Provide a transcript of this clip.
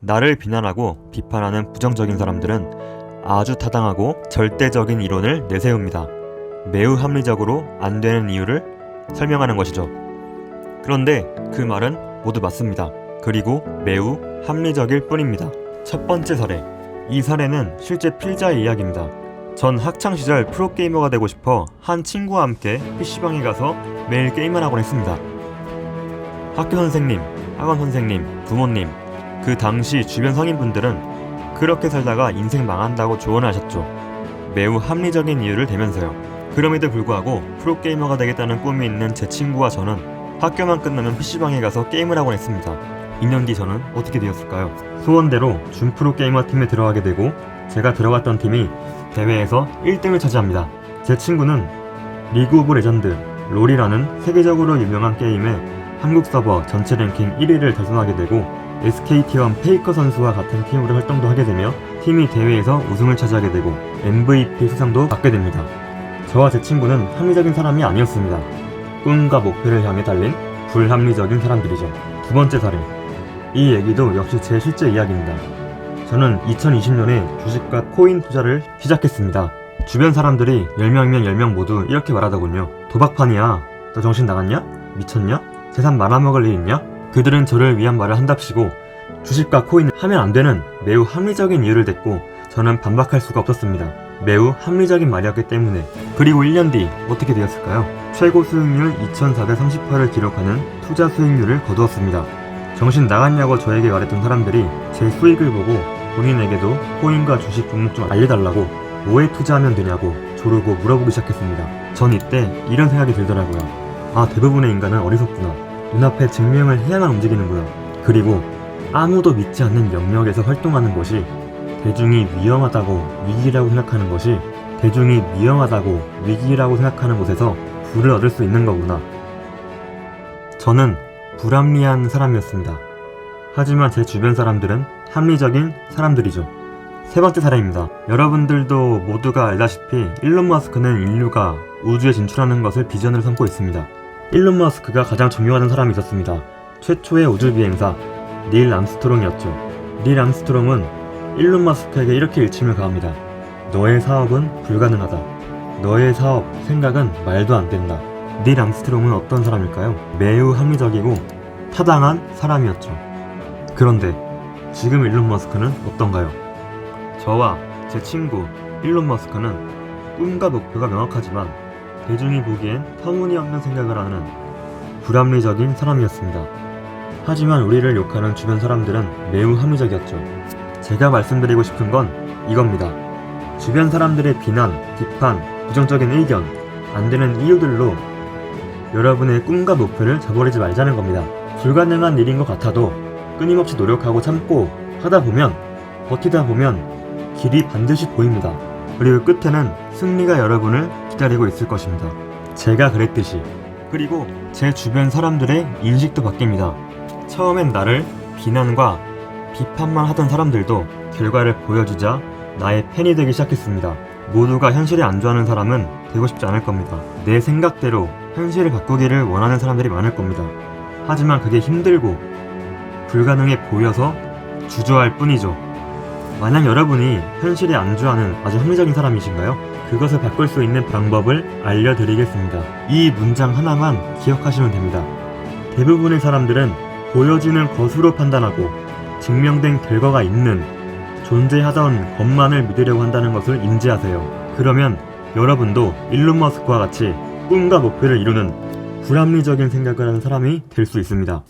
나를 비난하고 비판하는 부정적인 사람들은 아주 타당하고 절대적인 이론을 내세웁니다. 매우 합리적으로 안 되는 이유를 설명하는 것이죠. 그런데 그 말은 모두 맞습니다. 그리고 매우 합리적일 뿐입니다. 첫 번째 사례. 이 사례는 실제 필자의 이야기입니다. 전 학창시절 프로게이머가 되고 싶어 한 친구와 함께 PC방에 가서 매일 게임을 하곤 했습니다. 학교 선생님, 학원 선생님, 부모님, 그 당시 주변 성인분들은 그렇게 살다가 인생 망한다고 조언하셨죠. 매우 합리적인 이유를 대면서요. 그럼에도 불구하고 프로게이머가 되겠다는 꿈이 있는 제 친구와 저는 학교만 끝나면 PC방에 가서 게임을 하곤 했습니다. 2년 뒤 저는 어떻게 되었을까요? 소원대로 준 프로게이머 팀에 들어가게 되고 제가 들어갔던 팀이 대회에서 1등을 차지합니다. 제 친구는 리그 오브 레전드, 롤이라는 세계적으로 유명한 게임의 한국 서버 전체 랭킹 1위를 달성하게 되고 SKT1 페이커 선수와 같은 팀으로 활동도 하게 되며 팀이 대회에서 우승을 차지하게 되고 MVP 수상도 받게 됩니다. 저와 제 친구는 합리적인 사람이 아니었습니다. 꿈과 목표를 향해 달린 불합리적인 사람들이죠. 두 번째 사례. 이 얘기도 역시 제 실제 이야기입니다. 저는 2020년에 주식과 코인 투자를 시작했습니다. 주변 사람들이 10명이면 10명 모두 이렇게 말하더군요. 도박판이야. 너 정신 나갔냐? 미쳤냐? 재산 말아먹을 일 있냐? 그들은 저를 위한 말을 한답시고 주식과 코인을 하면 안 되는 매우 합리적인 이유를 댔고 저는 반박할 수가 없었습니다. 매우 합리적인 말이었기 때문에. 그리고 1년 뒤 어떻게 되었을까요? 최고 수익률 2438을 기록하는 투자 수익률을 거두었습니다. 정신 나갔냐고 저에게 말했던 사람들이 제 수익을 보고 본인에게도 코인과 주식 종목 좀 알려달라고 뭐에 투자하면 되냐고 조르고 물어보기 시작했습니다. 전 이때 이런 생각이 들더라고요. 아, 대부분의 인간은 어리석구나. 눈앞에 증명을 해야만 움직이는구나. 그리고 아무도 믿지 않는 영역에서 활동하는 것이 대중이 위험하다고 위기라고 생각하는 것이 대중이 위험하다고 위기라고 생각하는 곳에서 부를 얻을 수 있는 거구나. 저는 불합리한 사람이었습니다. 하지만 제 주변 사람들은 합리적인 사람들이죠. 세 번째 사례입니다. 여러분들도 모두가 알다시피 일론 머스크는 인류가 우주에 진출하는 것을 비전으로 삼고 있습니다. 일론 머스크가 가장 존경하는 사람이 있었습니다. 최초의 우주비행사 닐 암스트롱이었죠. 닐 암스트롱은 일론 머스크에게 이렇게 일침을 가합니다. 너의 사업은 불가능하다. 너의 사업, 생각은 말도 안 된다. 닐 암스트롱은 어떤 사람일까요? 매우 합리적이고 타당한 사람이었죠. 그런데 지금 일론 머스크는 어떤가요? 저와 제 친구 일론 머스크는 꿈과 목표가 명확하지만 대중이 보기엔 터무니없는 생각을 하는 불합리적인 사람이었습니다. 하지만 우리를 욕하는 주변 사람들은 매우 합리적이었죠. 제가 말씀드리고 싶은 건 이겁니다. 주변 사람들의 비난, 비판, 부정적인 의견, 안 되는 이유들로 여러분의 꿈과 목표를 저버리지 말자는 겁니다. 불가능한 일인 것 같아도 끊임없이 노력하고 참고 하다 보면, 버티다 보면 길이 반드시 보입니다. 그리고 끝에는 승리가 여러분을 기다리고 있을 것입니다. 제가 그랬듯이. 그리고 제 주변 사람들의 인식도 바뀝니다. 처음엔 나를 비난과 비판만 하던 사람들도 결과를 보여주자 나의 팬이 되기 시작했습니다. 모두가 현실에 안주하는 사람은 되고 싶지 않을 겁니다. 내 생각대로 현실을 바꾸기를 원하는 사람들이 많을 겁니다. 하지만 그게 힘들고 불가능해 보여서 주저할 뿐이죠. 만약 여러분이 현실에 안주하는 아주 합리적인 사람이신가요? 그것을 바꿀 수 있는 방법을 알려드리겠습니다. 이 문장 하나만 기억하시면 됩니다. 대부분의 사람들은 보여지는 것으로 판단하고 증명된 결과가 있는 존재하던 것만을 믿으려고 한다는 것을 인지하세요. 그러면 여러분도 일론 머스크와 같이 꿈과 목표를 이루는 불합리적인 생각을 하는 사람이 될 수 있습니다.